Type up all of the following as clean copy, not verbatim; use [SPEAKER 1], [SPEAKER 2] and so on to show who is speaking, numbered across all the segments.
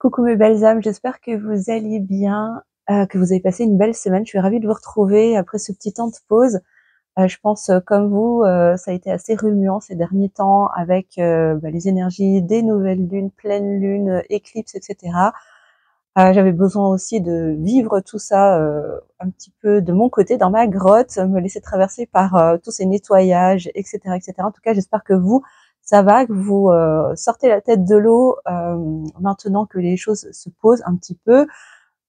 [SPEAKER 1] Coucou mes belles âmes, j'espère que vous allez bien, que vous avez passé une belle semaine. Je suis ravie de vous retrouver après ce petit temps de pause. Je pense comme vous, ça a été assez remuant ces derniers temps avec les énergies des nouvelles lunes, pleines lunes, éclipses, etc. J'avais besoin aussi de vivre tout ça un petit peu de mon côté, dans ma grotte, me laisser traverser par tous ces nettoyages, etc., etc. En tout cas, j'espère que vous, ça va, que vous sortez la tête de l'eau maintenant que les choses se posent un petit peu.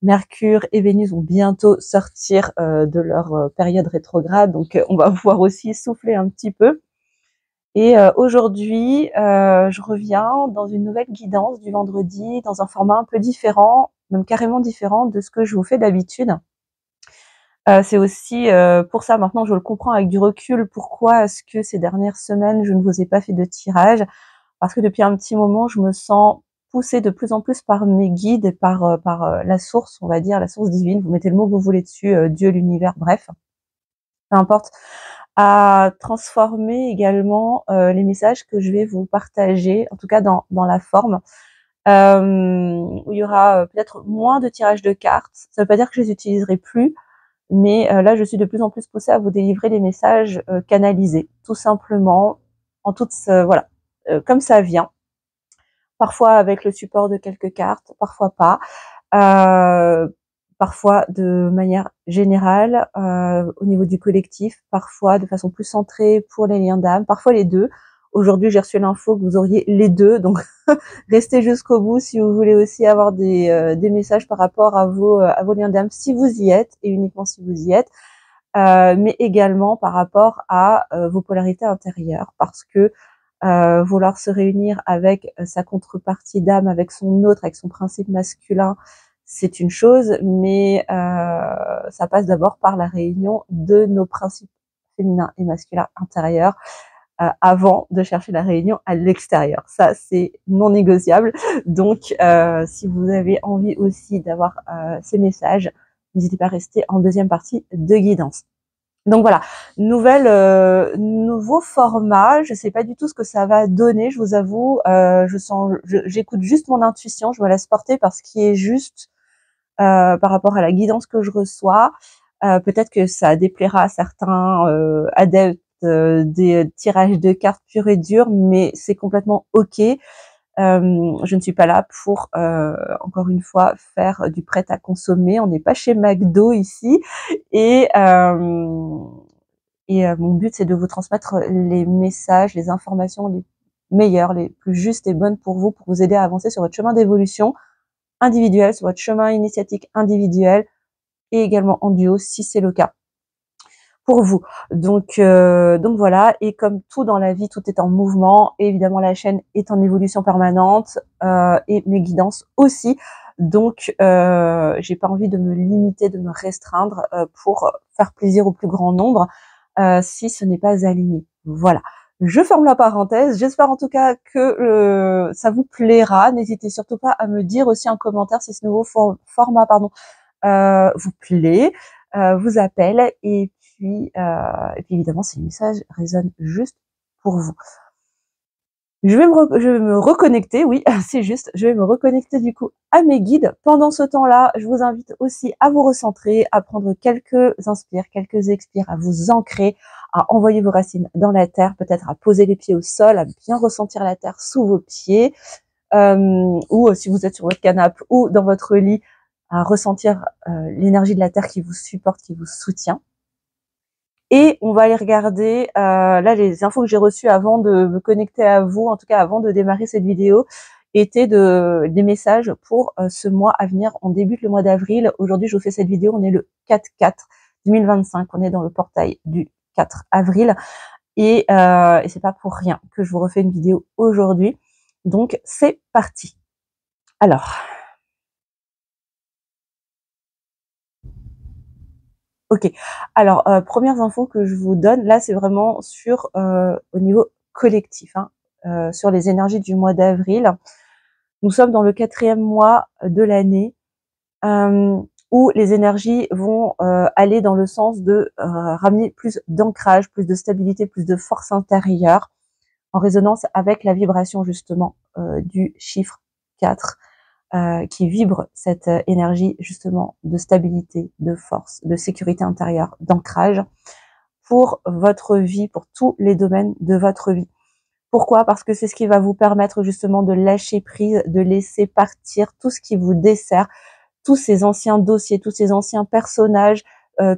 [SPEAKER 1] Mercure et Vénus vont bientôt sortir de leur période rétrograde, donc on va pouvoir aussi souffler un petit peu. Et aujourd'hui, je reviens dans une nouvelle guidance du vendredi, dans un format un peu différent, même carrément différent de ce que je vous fais d'habitude. C'est aussi pour ça, maintenant je le comprends avec du recul, pourquoi est-ce que ces dernières semaines je ne vous ai pas fait de tirage, parce que depuis un petit moment je me sens poussée de plus en plus par mes guides et par la source, on va dire, la source divine, vous mettez le mot que vous voulez dessus, Dieu, l'univers, bref, peu importe, à transformer également les messages que je vais vous partager, en tout cas dans la forme, où il y aura peut-être moins de tirages de cartes. Ça ne veut pas dire que je les utiliserai plus, mais là je suis de plus en plus poussée à vous délivrer les messages canalisés, tout simplement, en toute voilà, comme ça vient. Parfois avec le support de quelques cartes, parfois pas. Parfois de manière générale, au niveau du collectif, parfois de façon plus centrée pour les liens d'âme, parfois les deux. Aujourd'hui, j'ai reçu l'info que vous auriez les deux, donc restez jusqu'au bout si vous voulez aussi avoir des messages par rapport à vos liens d'âme, si vous y êtes, et uniquement si vous y êtes, mais également par rapport à vos polarités intérieures, parce que vouloir se réunir avec sa contrepartie d'âme, avec son autre, avec son principe masculin, c'est une chose, mais ça passe d'abord par la réunion de nos principes féminins et masculins intérieurs avant de chercher la réunion à l'extérieur. Ça, c'est non négociable. Donc, si vous avez envie aussi d'avoir ces messages, n'hésitez pas à rester en deuxième partie de guidance. Donc voilà, nouveau format. Je sais pas du tout ce que ça va donner, je vous avoue. J'écoute juste mon intuition, je me laisse porter par ce qui est juste par rapport à la guidance que je reçois. Peut-être que ça déplaira à certains adeptes des tirages de cartes purs et durs, mais c'est complètement ok. Je ne suis pas là pour, encore une fois, faire du prêt à consommer. On n'est pas chez McDo ici. Et, mon but, c'est de vous transmettre les messages, les informations les meilleures, les plus justes et bonnes pour vous aider à avancer sur votre chemin d'évolution individuel, sur votre chemin initiatique individuel et également en duo si c'est le cas pour vous. Donc voilà, et comme tout dans la vie, tout est en mouvement, et évidemment la chaîne est en évolution permanente et mes guidances aussi. Donc j'ai pas envie de me limiter, de me restreindre pour faire plaisir au plus grand nombre si ce n'est pas aligné. Voilà. Je ferme la parenthèse. J'espère en tout cas que ça vous plaira. N'hésitez surtout pas à me dire aussi en commentaire si ce nouveau format vous plaît, vous appelle, et puis évidemment si le message résonne juste pour vous. Je vais me reconnecter, oui, c'est juste, je vais me reconnecter du coup à mes guides. Pendant ce temps-là, je vous invite aussi à vous recentrer, à prendre quelques inspires, quelques expires, à vous ancrer, à envoyer vos racines dans la terre, peut-être à poser les pieds au sol, à bien ressentir la terre sous vos pieds, ou si vous êtes sur votre canapé ou dans votre lit, à ressentir l'énergie de la terre qui vous supporte, qui vous soutient. Et on va aller regarder là les infos que j'ai reçues avant de me connecter à vous, en tout cas avant de démarrer cette vidéo, étaient des messages pour ce mois à venir. On débute le mois d'avril. Aujourd'hui, je vous fais cette vidéo, on est le 4/4/2025, on est dans le portail du 4 avril. Et c'est pas pour rien que je vous refais une vidéo aujourd'hui. Donc c'est parti. Alors, ok. Alors, premières infos que je vous donne, là, c'est vraiment sur au niveau collectif, hein, sur les énergies du mois d'avril. Nous sommes dans le 4e mois de l'année, où les énergies vont aller dans le sens de ramener plus d'ancrage, plus de stabilité, plus de force intérieure, en résonance avec la vibration justement du chiffre 4. qui vibrent cette énergie justement de stabilité, de force, de sécurité intérieure, d'ancrage pour votre vie, pour tous les domaines de votre vie. Pourquoi? Parce que c'est ce qui va vous permettre justement de lâcher prise, de laisser partir tout ce qui vous dessert, tous ces anciens dossiers, tous ces anciens personnages,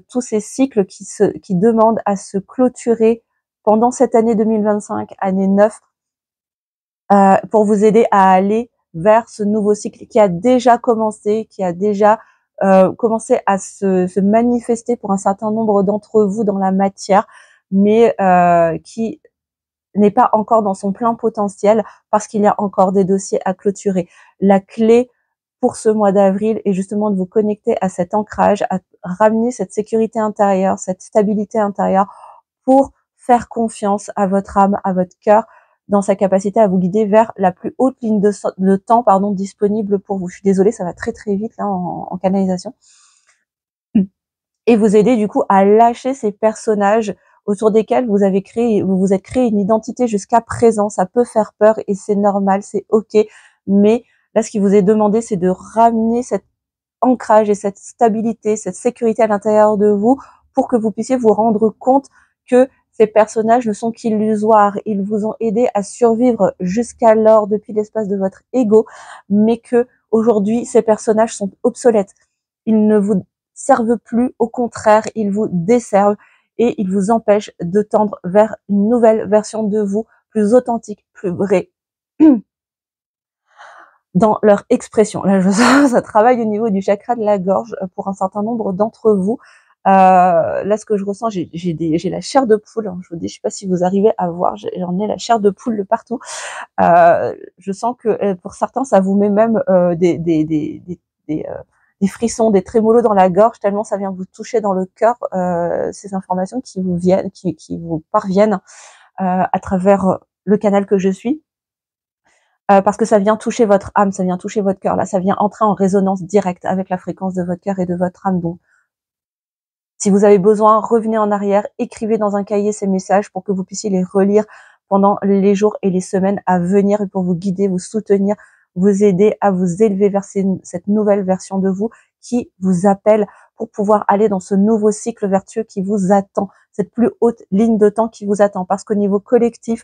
[SPEAKER 1] tous ces cycles qui demandent à se clôturer pendant cette année 2025, année 9, pour vous aider à aller vers ce nouveau cycle qui a déjà commencé, qui a déjà commencé à se manifester pour un certain nombre d'entre vous dans la matière, mais qui n'est pas encore dans son plein potentiel parce qu'il y a encore des dossiers à clôturer. La clé pour ce mois d'avril est justement de vous connecter à cet ancrage, à ramener cette sécurité intérieure, cette stabilité intérieure pour faire confiance à votre âme, à votre cœur, dans sa capacité à vous guider vers la plus haute ligne de temps disponible pour vous. Je suis désolée, ça va très très vite là en canalisation. Et vous aider du coup à lâcher ces personnages autour desquels vous êtes créé une identité jusqu'à présent. Ça peut faire peur et c'est normal, c'est ok. Mais là, ce qui vous est demandé, c'est de ramener cet ancrage et cette stabilité, cette sécurité à l'intérieur de vous pour que vous puissiez vous rendre compte que ces personnages ne sont qu'illusoires. Ils vous ont aidé à survivre jusqu'alors depuis l'espace de votre ego, mais que aujourd'hui, ces personnages sont obsolètes. Ils ne vous servent plus, au contraire, ils vous desservent et ils vous empêchent de tendre vers une nouvelle version de vous, plus authentique, plus vraie, dans leur expression. Là, je sens, ça travaille au niveau du chakra de la gorge pour un certain nombre d'entre vous. Là, ce que je ressens, j'ai la chair de poule. Hein, je vous dis, je sais pas si vous arrivez à voir, j'en ai la chair de poule de partout. Je sens que pour certains, ça vous met même des frissons, des trémolos dans la gorge, tellement ça vient vous toucher dans le cœur, ces informations qui vous viennent, qui vous parviennent à travers le canal que je suis. Parce que ça vient toucher votre âme, ça vient toucher votre cœur. Là, ça vient entrer en résonance directe avec la fréquence de votre cœur et de votre âme. Donc, si vous avez besoin, revenez en arrière, écrivez dans un cahier ces messages pour que vous puissiez les relire pendant les jours et les semaines à venir et pour vous guider, vous soutenir, vous aider à vous élever vers cette nouvelle version de vous qui vous appelle pour pouvoir aller dans ce nouveau cycle vertueux qui vous attend, cette plus haute ligne de temps qui vous attend. Parce qu'au niveau collectif,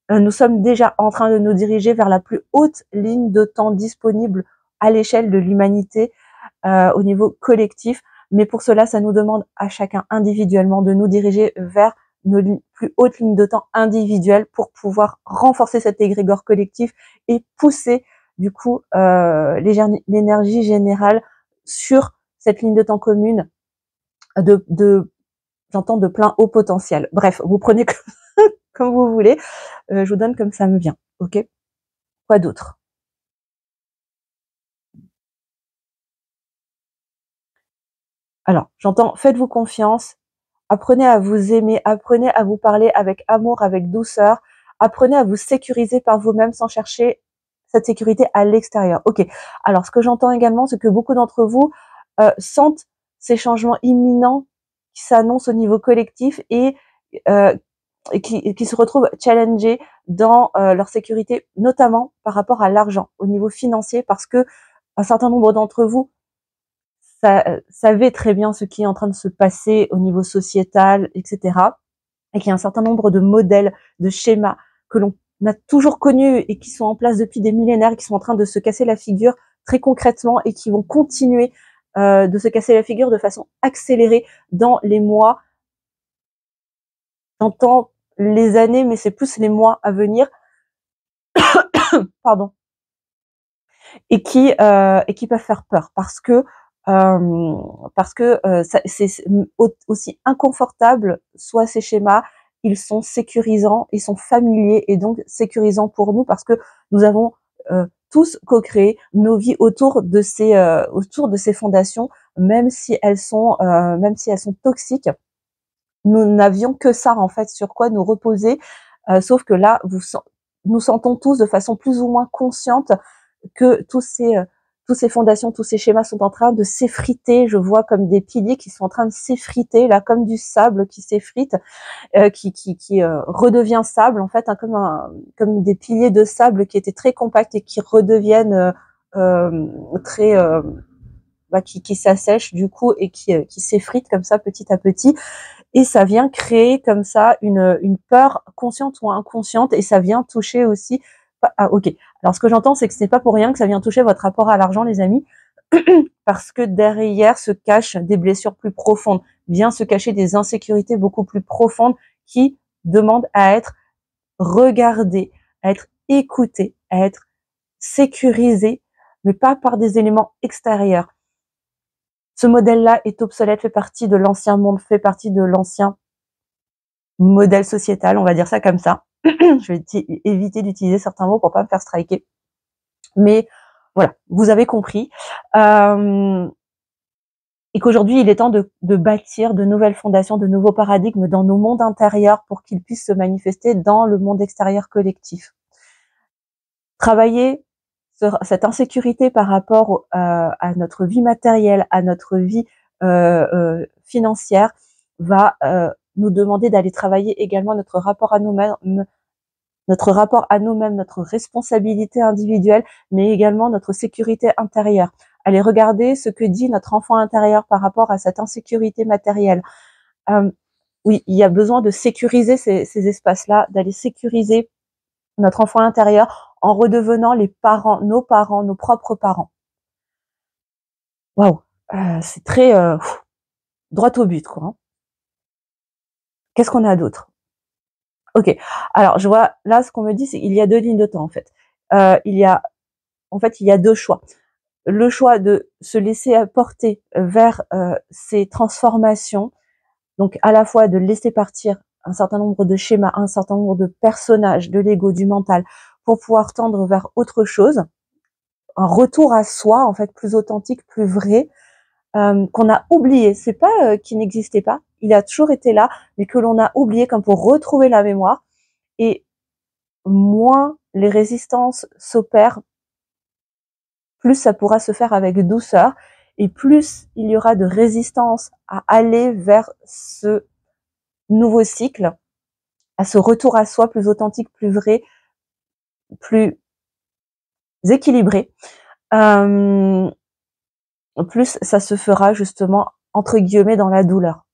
[SPEAKER 1] nous sommes déjà en train de nous diriger vers la plus haute ligne de temps disponible à l'échelle de l'humanité au niveau collectif. Mais pour cela, ça nous demande à chacun individuellement de nous diriger vers nos plus hautes lignes de temps individuelles pour pouvoir renforcer cet égrégore collectif et pousser du coup l'énergie générale sur cette ligne de temps commune j'entends de plein haut potentiel. Bref, vous prenez comme vous voulez. Je vous donne comme ça me vient. Ok? Quoi d'autre? Alors, j'entends, faites-vous confiance, apprenez à vous aimer, apprenez à vous parler avec amour, avec douceur, apprenez à vous sécuriser par vous-même sans chercher cette sécurité à l'extérieur. Ok. Alors, ce que j'entends également, c'est que beaucoup d'entre vous sentent ces changements imminents qui s'annoncent au niveau collectif euh, et qui se retrouvent challengés dans leur sécurité, notamment par rapport à l'argent, au niveau financier, parce que un certain nombre d'entre vous savez très bien ce qui est en train de se passer au niveau sociétal, etc. Et qu'il y a un certain nombre de modèles, de schémas que l'on a toujours connus et qui sont en place depuis des millénaires, qui sont en train de se casser la figure très concrètement et qui vont continuer de se casser la figure de façon accélérée dans les mois. J'entends les années, mais c'est plus les mois à venir. Pardon. Et qui peuvent faire peur parce que c'est aussi inconfortable soit ces schémas, ils sont sécurisants, ils sont familiers et donc sécurisants pour nous parce que nous avons tous co-créé nos vies autour de ces fondations, même si elles sont toxiques. Nous n'avions que ça en fait sur quoi nous reposer, sauf que là nous sentons tous de façon plus ou moins consciente que tous ces fondations, tous ces schémas sont en train de s'effriter. Je vois comme des piliers qui sont en train de s'effriter là, comme du sable qui s'effrite, qui redevient sable en fait, hein, comme des piliers de sable qui étaient très compacts et qui redeviennent très qui s'assèche du coup et qui s'effrite comme ça petit à petit, et ça vient créer comme ça une peur consciente ou inconsciente, et ça vient toucher aussi. Ah, ok. Alors ce que j'entends, c'est que ce n'est pas pour rien que ça vient toucher votre rapport à l'argent, les amis, parce que derrière se cachent des blessures plus profondes, vient se cacher des insécurités beaucoup plus profondes qui demandent à être regardées, à être écoutées, à être sécurisées, mais pas par des éléments extérieurs. Ce modèle-là est obsolète, fait partie de l'ancien monde, fait partie de l'ancien modèle sociétal, on va dire ça comme ça. Je vais éviter d'utiliser certains mots pour pas me faire striker. Mais voilà, vous avez compris. Et qu'aujourd'hui, il est temps de bâtir de nouvelles fondations, de nouveaux paradigmes dans nos mondes intérieurs pour qu'ils puissent se manifester dans le monde extérieur collectif. Travailler sur cette insécurité par rapport à notre vie matérielle, à notre vie financière, va nous demander d'aller travailler également notre rapport à nous-mêmes, notre responsabilité individuelle, mais également notre sécurité intérieure. Aller regarder ce que dit notre enfant intérieur par rapport à cette insécurité matérielle. Oui, il y a besoin de sécuriser ces espaces-là, d'aller sécuriser notre enfant intérieur en redevenant les parents, nos propres parents. Waouh, c'est très droit au but, quoi. Hein. Qu'est-ce qu'on a d'autre? Ok, alors je vois là ce qu'on me dit, c'est qu'il y a 2 lignes de temps en fait. Il y a 2 choix. Le choix de se laisser porter vers ces transformations, donc à la fois de laisser partir un certain nombre de schémas, un certain nombre de personnages, de l'ego, du mental, pour pouvoir tendre vers autre chose, un retour à soi en fait plus authentique, plus vrai, qu'on a oublié. C'est pas qu'il n'existait pas, il a toujours été là, mais que l'on a oublié, comme pour retrouver la mémoire. Et moins les résistances s'opèrent, plus ça pourra se faire avec douceur, et plus il y aura de résistance à aller vers ce nouveau cycle, à ce retour à soi plus authentique, plus vrai, plus équilibré. Plus ça se fera justement entre guillemets dans la douleur.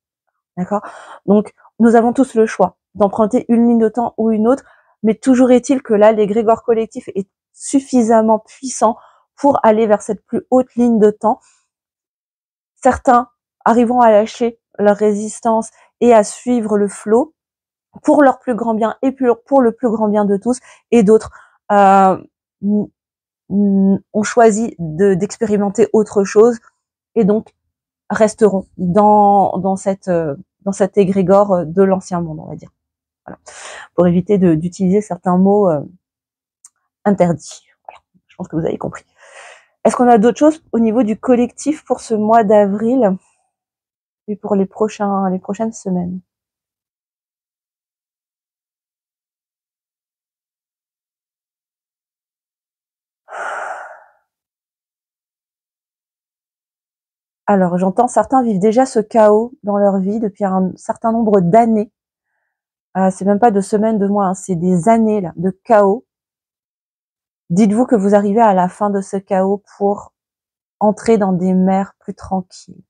[SPEAKER 1] D'accord? Donc nous avons tous le choix d'emprunter une ligne de temps ou une autre, mais toujours est-il que là l'égrégore collectif est suffisamment puissant pour aller vers cette plus haute ligne de temps. Certains arriveront à lâcher leur résistance et à suivre le flot pour leur plus grand bien et pour le plus grand bien de tous, et d'autres ont choisi d'expérimenter autre chose et donc resteront dans cet égrégore de l'ancien monde, on va dire. Voilà. Pour éviter d'utiliser certains mots interdits. Voilà. Je pense que vous avez compris. Est-ce qu'on a d'autres choses au niveau du collectif pour ce mois d'avril et pour les prochaines semaines? Alors, j'entends certains vivent déjà ce chaos dans leur vie depuis un certain nombre d'années. C'est même pas de semaines, de mois, hein, c'est des années là, de chaos. Dites-vous que vous arrivez à la fin de ce chaos pour entrer dans des mers plus tranquilles.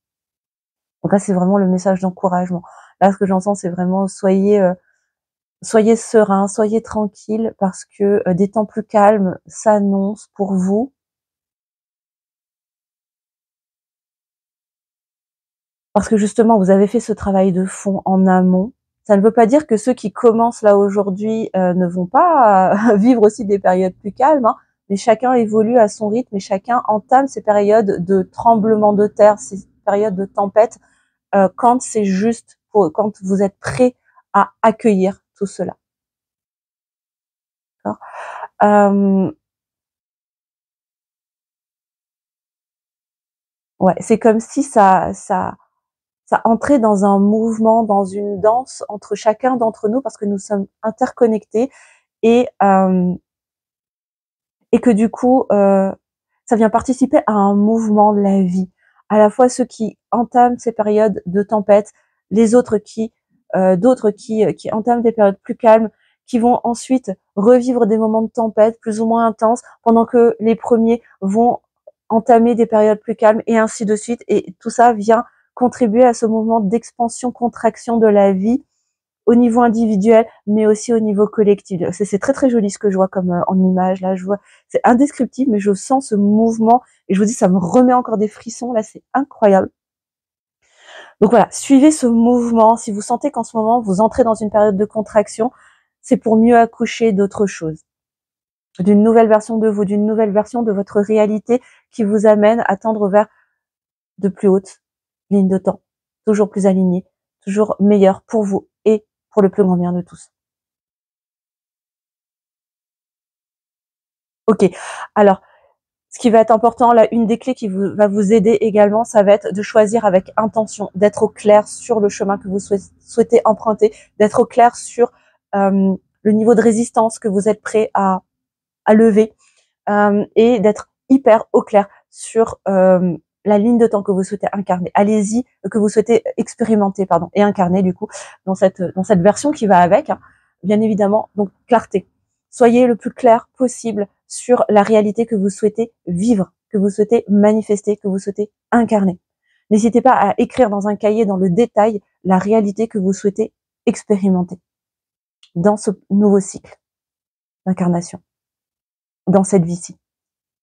[SPEAKER 1] Donc là, c'est vraiment le message d'encouragement. Là, ce que j'entends, c'est vraiment soyez sereins, soyez tranquilles, parce que des temps plus calmes s'annoncent pour vous. Parce que justement, vous avez fait ce travail de fond en amont. Ça ne veut pas dire que ceux qui commencent là aujourd'hui ne vont pas vivre aussi des périodes plus calmes, hein, mais chacun évolue à son rythme et chacun entame ces périodes de tremblement de terre, ces périodes de tempête, quand c'est juste, quand vous êtes prêt à accueillir tout cela. D'accord. Ouais, c'est comme si ça entrait dans un mouvement, dans une danse entre chacun d'entre nous, parce que nous sommes interconnectés, et que du coup, ça vient participer à un mouvement de la vie. À la fois ceux qui entament ces périodes de tempête, les autres d'autres qui entament des périodes plus calmes, qui vont ensuite revivre des moments de tempête plus ou moins intenses, pendant que les premiers vont entamer des périodes plus calmes, et ainsi de suite. Et tout ça vient contribuer à ce mouvement d'expansion-contraction de la vie au niveau individuel, mais aussi au niveau collectif. C'est très très joli ce que je vois comme en image là. Je vois, c'est indescriptible, mais je sens ce mouvement et je vous dis, ça me remet encore des frissons là. C'est incroyable. Donc voilà, suivez ce mouvement. Si vous sentez qu'en ce moment vous entrez dans une période de contraction, c'est pour mieux accoucher d'autre chose, d'une nouvelle version de vous, d'une nouvelle version de votre réalité qui vous amène à tendre vers de plus hautes lignes de temps, toujours plus alignées, toujours meilleures pour vous et pour le plus grand bien de tous. Ok, alors ce qui va être important, là, une des clés qui va vous aider également, ça va être de choisir avec intention, d'être au clair sur le chemin que vous souhaitez emprunter, d'être au clair sur le niveau de résistance que vous êtes prêt à lever, et d'être hyper au clair sur la ligne de temps que vous souhaitez incarner. Allez-y, que vous souhaitez expérimenter, pardon, et incarner du coup dans cette version qui va avec, hein, bien évidemment. Donc clarté. Soyez le plus clair possible sur la réalité que vous souhaitez vivre, que vous souhaitez manifester, que vous souhaitez incarner. N'hésitez pas à écrire dans un cahier, dans le détail, la réalité que vous souhaitez expérimenter dans ce nouveau cycle d'incarnation, dans cette vie-ci.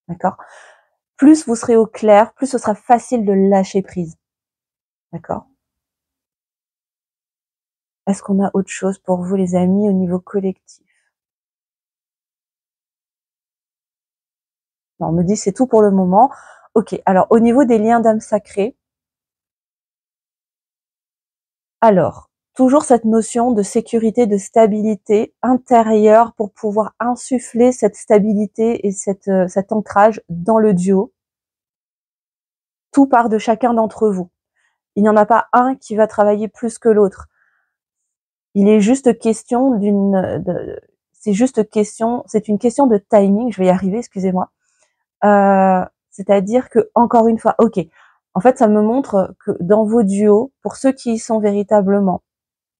[SPEAKER 1] D'accord? Plus vous serez au clair, plus ce sera facile de lâcher prise. D'accord? Est-ce qu'on a autre chose pour vous, les amis, au niveau collectif? Non, on me dit c'est tout pour le moment. Ok, alors au niveau des liens d'âme sacrée, alors, toujours cette notion de sécurité, de stabilité intérieure pour pouvoir insuffler cette stabilité et cet ancrage dans le duo. Tout part de chacun d'entre vous. Il n'y en a pas un qui va travailler plus que l'autre. Il est juste question c'est une question de timing, je vais y arriver, excusez-moi. C'est-à-dire que, encore une fois, ok, en fait, ça me montre que dans vos duos, pour ceux qui y sont véritablement,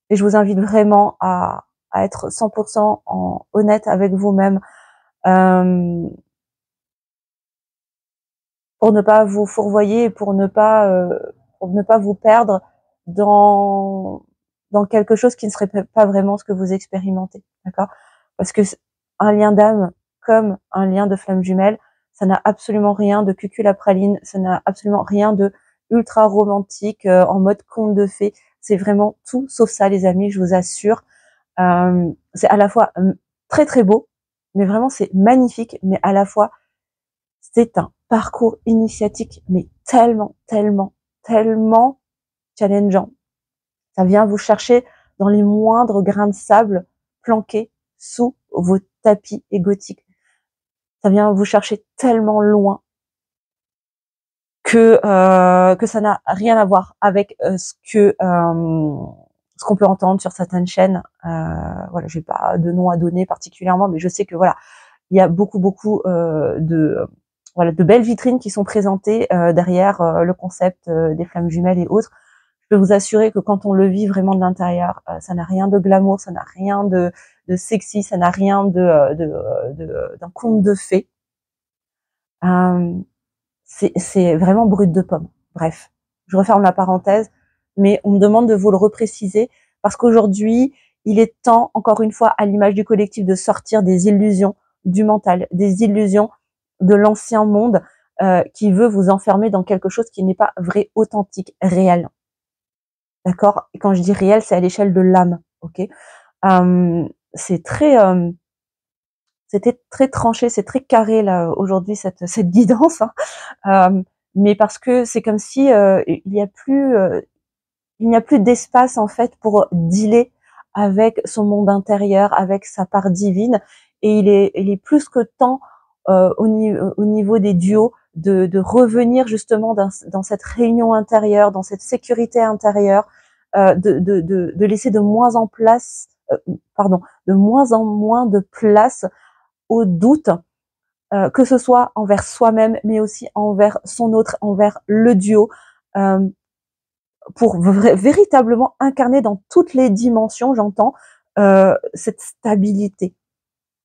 [SPEAKER 1] et je vous invite vraiment à être 100% honnête avec vous-même, pour ne pas vous fourvoyer, pour ne pas vous perdre dans quelque chose qui ne serait pas vraiment ce que vous expérimentez, d'accord? Parce que un lien d'âme comme un lien de flamme jumelle, ça n'a absolument rien de cucul-à-praline, ça n'a absolument rien de ultra romantique, en mode conte de fées. C'est vraiment tout sauf ça, les amis, je vous assure. C'est à la fois très très beau, mais vraiment c'est magnifique, mais à la fois c'est un parcours initiatique, mais tellement, tellement, tellement challengeant. Ça vient vous chercher dans les moindres grains de sable planqués sous vos tapis égotiques. Ça vient vous chercher tellement loin que ça n'a rien à voir avec ce qu'on peut entendre sur certaines chaînes. Voilà, j'ai pas de nom à donner particulièrement, mais je sais que voilà, il y a beaucoup de belles vitrines qui sont présentées derrière le concept des flammes jumelles et autres. Je peux vous assurer que quand on le vit vraiment de l'intérieur, ça n'a rien de glamour, ça n'a rien de sexy, ça n'a rien d'un conte de fées. C'est vraiment brut de pomme. Bref, je referme la parenthèse, mais on me demande de vous le repréciser parce qu'aujourd'hui, il est temps, encore une fois, à l'image du collectif, de sortir des illusions du mental, des illusions de l'ancien monde qui veut vous enfermer dans quelque chose qui n'est pas vrai, authentique, réel. D'accord? Et quand je dis réel, c'est à l'échelle de l'âme. Ok? C'est très c'était très tranché, c'est très carré là aujourd'hui cette guidance, hein. Mais parce que c'est comme si il n'y a plus d'espace en fait pour dealer avec son monde intérieur, avec sa part divine, et il est plus que temps au niveau des duos de revenir justement dans cette réunion intérieure, dans cette sécurité intérieure, de laisser de moins en moins de place au doute, que ce soit envers soi-même, mais aussi envers son autre, envers le duo, pour véritablement incarner dans toutes les dimensions, j'entends, cette stabilité,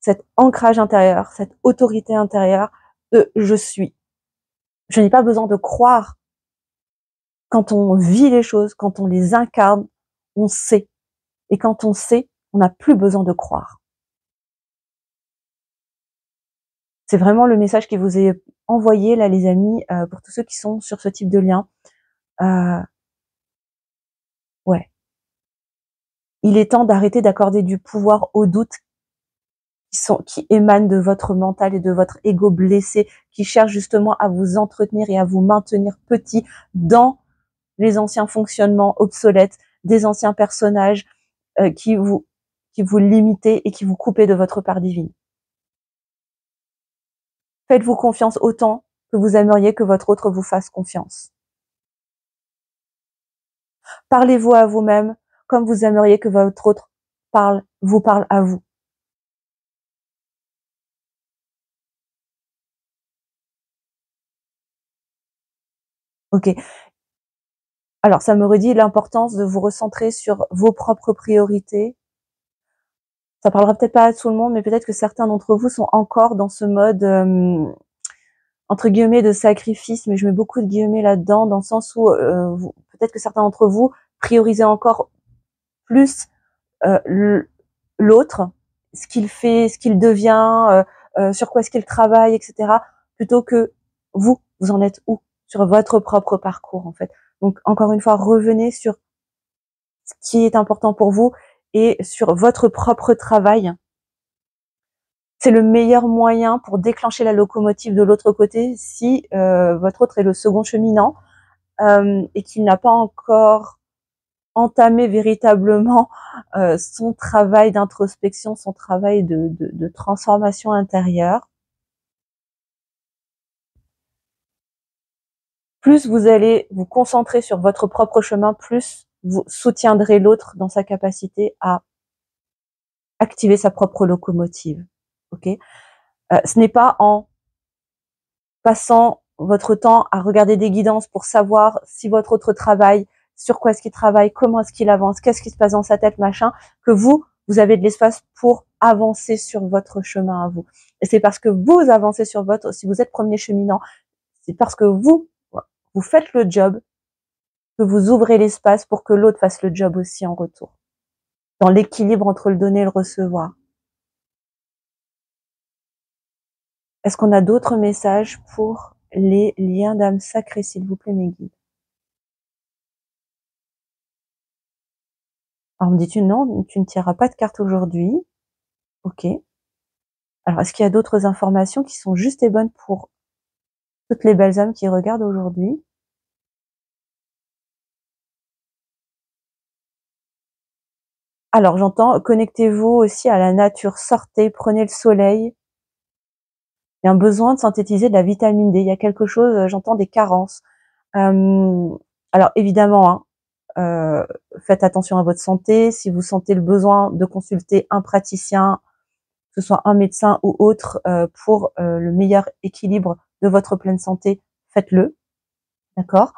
[SPEAKER 1] cet ancrage intérieur, cette autorité intérieure de je suis. Je n'ai pas besoin de croire. Quand on vit les choses, quand on les incarne, on sait. Et quand on sait, on n'a plus besoin de croire. C'est vraiment le message qui vous est envoyé là, les amis, pour tous ceux qui sont sur ce type de lien. Ouais. Il est temps d'arrêter d'accorder du pouvoir aux doutes qui émanent de votre mental et de votre ego blessé, qui cherchent justement à vous entretenir et à vous maintenir petit dans les anciens fonctionnements obsolètes, des anciens personnages qui vous limitaient et qui vous coupaient de votre part divine. Faites-vous confiance autant que vous aimeriez que votre autre vous fasse confiance. Parlez-vous à vous-même comme vous aimeriez que votre autre vous parle à vous. Ok. Alors, ça me redit l'importance de vous recentrer sur vos propres priorités. Ça parlera peut-être pas à tout le monde, mais peut-être que certains d'entre vous sont encore dans ce mode entre guillemets de sacrifice, mais je mets beaucoup de guillemets là-dedans, dans le sens où peut-être que certains d'entre vous priorisez encore plus l'autre, ce qu'il fait, ce qu'il devient, sur quoi est-ce qu'il travaille, etc., plutôt que vous en êtes où sur votre propre parcours, en fait. Donc, encore une fois, revenez sur ce qui est important pour vous et sur votre propre travail. C'est le meilleur moyen pour déclencher la locomotive de l'autre côté si votre autre est le second cheminant et qu'il n'a pas encore entamé véritablement son travail d'introspection, son travail de transformation intérieure. Plus vous allez vous concentrer sur votre propre chemin, plus vous soutiendrez l'autre dans sa capacité à activer sa propre locomotive. Ok, ce n'est pas en passant votre temps à regarder des guidances pour savoir si votre autre travaille, sur quoi est-ce qu'il travaille, comment est-ce qu'il avance, qu'est-ce qui se passe dans sa tête, machin, que vous avez de l'espace pour avancer sur votre chemin à vous. Et c'est parce que vous avancez sur si vous êtes premier cheminant, c'est parce que vous faites le job que vous ouvrez l'espace pour que l'autre fasse le job aussi en retour. Dans l'équilibre entre le donner et le recevoir. Est-ce qu'on a d'autres messages pour les liens d'âme sacrés, s'il vous plaît, mes guides? Alors, me dis-tu non, tu ne tireras pas de carte aujourd'hui. Ok. Alors, est-ce qu'il y a d'autres informations qui sont justes et bonnes pour toutes les belles âmes qui regardent aujourd'hui? Alors, j'entends, connectez-vous aussi à la nature, sortez, prenez le soleil. Il y a un besoin de synthétiser de la vitamine D. Il y a quelque chose, j'entends des carences. Alors, évidemment, hein, faites attention à votre santé. Si vous sentez le besoin de consulter un praticien, que ce soit un médecin ou autre, pour le meilleur équilibre de votre pleine santé, faites-le. D'accord?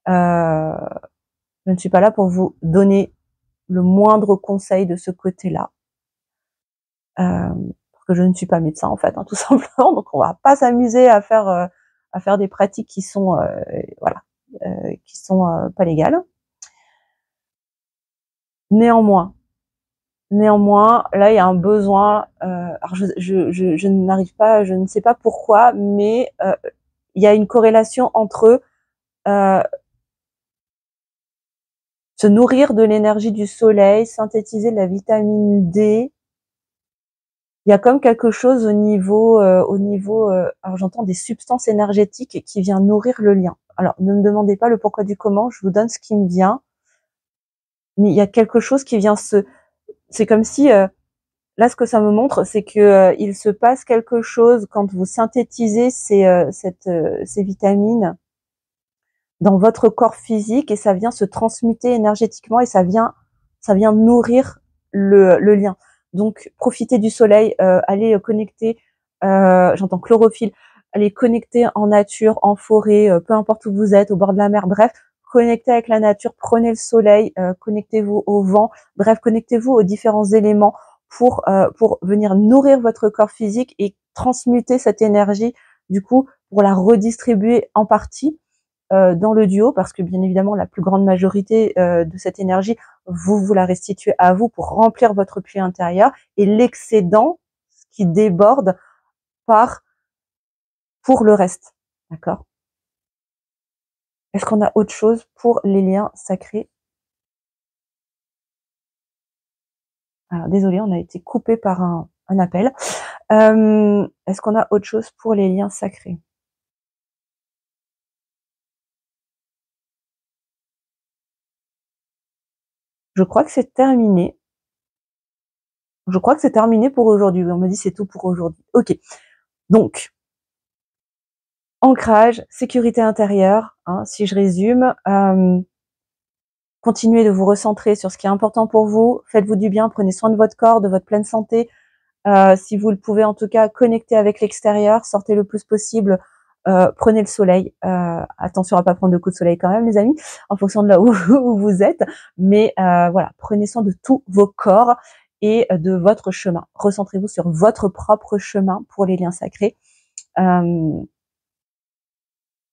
[SPEAKER 1] Je ne suis pas là pour vous donner le moindre conseil de ce côté-là. Parce que je ne suis pas médecin, en fait, hein, tout simplement. Donc, on va pas s'amuser à faire des pratiques qui sont, voilà, qui sont pas légales. Néanmoins, là, il y a un besoin. Alors, je n'arrive pas, je ne sais pas pourquoi, mais il y a une corrélation entre se nourrir de l'énergie du soleil, synthétiser de la vitamine D. Il y a comme quelque chose au niveau, alors j'entends des substances énergétiques qui vient nourrir le lien. Alors, ne me demandez pas le pourquoi du comment, je vous donne ce qui me vient. Mais il y a quelque chose qui vient c'est comme si, là, ce que ça me montre, c'est que il se passe quelque chose quand vous synthétisez ces vitamines dans votre corps physique et ça vient se transmuter énergétiquement et ça vient nourrir le lien. Donc, profitez du soleil, allez connecter, j'entends chlorophylle, allez connecter en nature, en forêt, peu importe où vous êtes, au bord de la mer, bref, connectez avec la nature, prenez le soleil, connectez-vous au vent, bref, connectez-vous aux différents éléments pour venir nourrir votre corps physique et transmuter cette énergie, du coup, pour la redistribuer en partie dans le duo, parce que bien évidemment, la plus grande majorité de cette énergie, vous la restituez à vous pour remplir votre puits intérieur, et l'excédent, ce qui déborde, part pour le reste. D'accord? Est-ce qu'on a autre chose pour les liens sacrés? Alors, désolé, on a été coupé par un appel. Est-ce qu'on a autre chose pour les liens sacrés? Je crois que c'est terminé. Je crois que c'est terminé pour aujourd'hui. On me dit c'est tout pour aujourd'hui. Ok. Donc, ancrage, sécurité intérieure, hein, si je résume. Continuez de vous recentrer sur ce qui est important pour vous. Faites-vous du bien, prenez soin de votre corps, de votre pleine santé. Si vous le pouvez, en tout cas, connectez avec l'extérieur, sortez le plus possible, prenez le soleil. Attention à pas prendre de coups de soleil quand même, les amis, en fonction de là où, où vous êtes. Mais voilà, prenez soin de tous vos corps et de votre chemin. Recentrez-vous sur votre propre chemin pour les liens sacrés.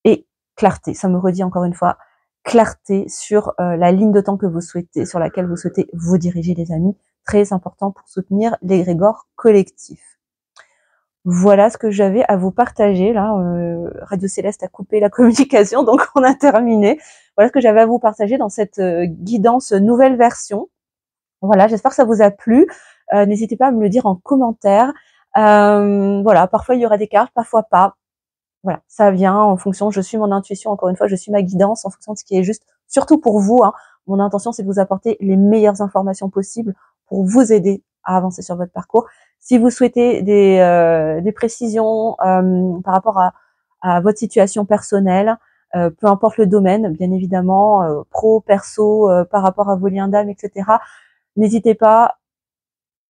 [SPEAKER 1] Et clarté, ça me redit encore une fois, clarté sur la ligne de temps que vous souhaitez, sur laquelle vous souhaitez vous diriger, les amis. Très important pour soutenir l'égrégore collectif. Voilà ce que j'avais à vous partager. Là, Radio Céleste a coupé la communication, donc on a terminé. Voilà ce que j'avais à vous partager dans cette guidance nouvelle version. Voilà, j'espère que ça vous a plu. N'hésitez pas à me le dire en commentaire. Voilà, parfois il y aura des cartes, parfois pas. Voilà, ça vient en fonction, je suis mon intuition, encore une fois, je suis ma guidance en fonction de ce qui est juste, surtout pour vous. Hein. Mon intention, c'est de vous apporter les meilleures informations possibles pour vous aider à avancer sur votre parcours. Si vous souhaitez des précisions par rapport à votre situation personnelle, peu importe le domaine, bien évidemment, pro, perso, par rapport à vos liens d'âme, etc., n'hésitez pas.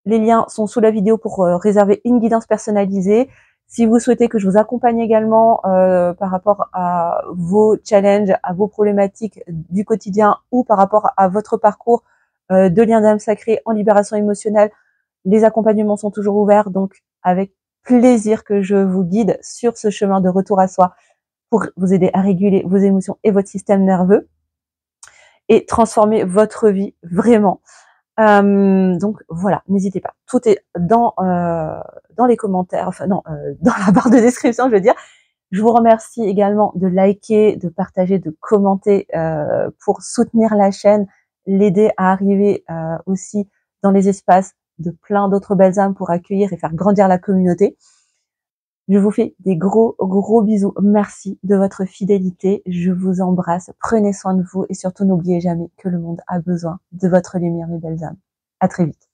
[SPEAKER 1] Les liens sont sous la vidéo pour réserver une guidance personnalisée. Si vous souhaitez que je vous accompagne également par rapport à vos challenges, à vos problématiques du quotidien ou par rapport à votre parcours de lien d'âme sacré en libération émotionnelle, les accompagnements sont toujours ouverts. Donc, avec plaisir que je vous guide sur ce chemin de retour à soi pour vous aider à réguler vos émotions et votre système nerveux et transformer votre vie vraiment. Donc voilà, n'hésitez pas. Tout est dans les commentaires, enfin non, dans la barre de description, je veux dire. Je vous remercie également de liker, de partager, de commenter pour soutenir la chaîne, l'aider à arriver aussi dans les espaces de plein d'autres belles âmes pour accueillir et faire grandir la communauté. Je vous fais des gros bisous. Merci de votre fidélité. Je vous embrasse. Prenez soin de vous et surtout n'oubliez jamais que le monde a besoin de votre lumière, mes belles âmes. À très vite.